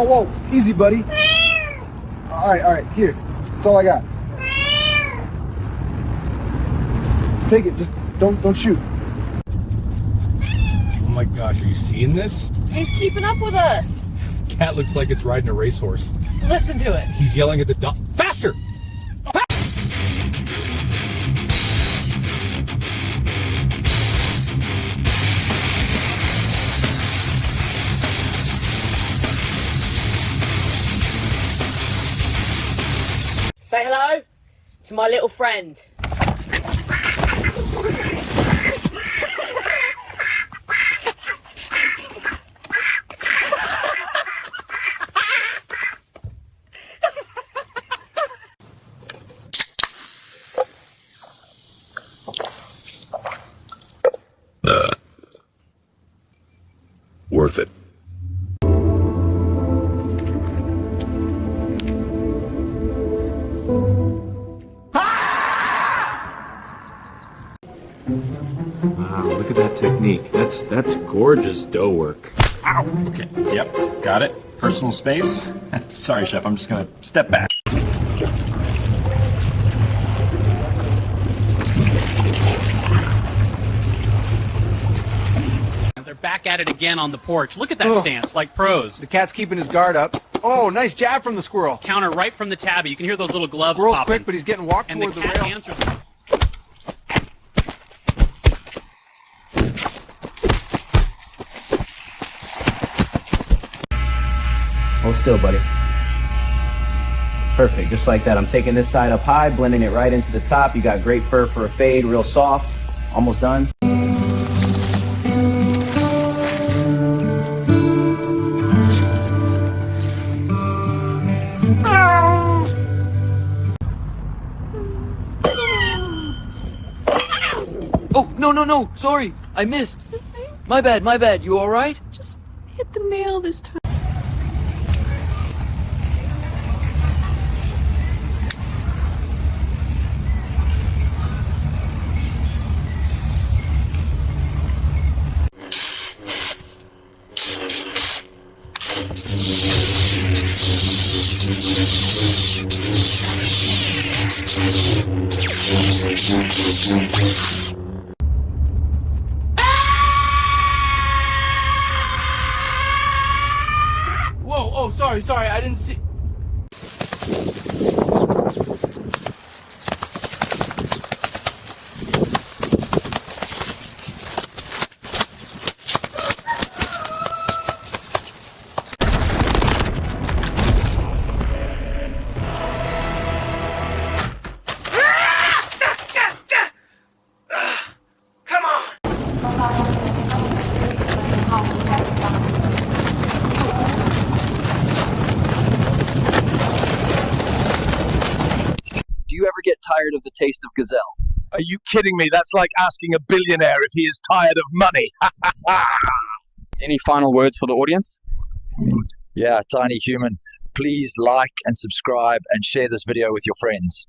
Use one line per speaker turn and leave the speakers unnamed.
whoa. Easy, buddy. All right. Here. That's all I got. Take it. Just don't shoot.
Oh my gosh, are you seeing this?
He's keeping up with us.
Cat looks like it's riding a racehorse.
Listen to it.
He's yelling at the dog. Faster!
Say hello to my little friend.
Worth it.
Wow, look at that technique. That's gorgeous dough work.
Ow! Okay, yep, got it. Personal space. Sorry, chef, I'm just gonna step back.
They're back at it again on the porch. Look at that stance, like pros.
The cat's keeping his guard up. Oh, nice jab from the squirrel.
Counter right from the tabby. You can hear those little gloves
Squirrel's
popping.
quick, but he's getting walked
And
toward
the
the
cat
rail.
answers.
Hold still, buddy. Perfect, just like that. I'm taking this side up high, blending it right into the top. You got great fur for a fade, real soft. Almost done.
Oh, no, sorry, I missed. My bad, you alright?
Just hit the nail this time.
Whoa, oh, sorry, I didn't see. Do you ever get tired of the taste of gazelle?
Are you kidding me? That's like asking a billionaire if he is tired of money.
Any final words for the audience?
Yeah, tiny human. Please like and subscribe and share this video with your friends.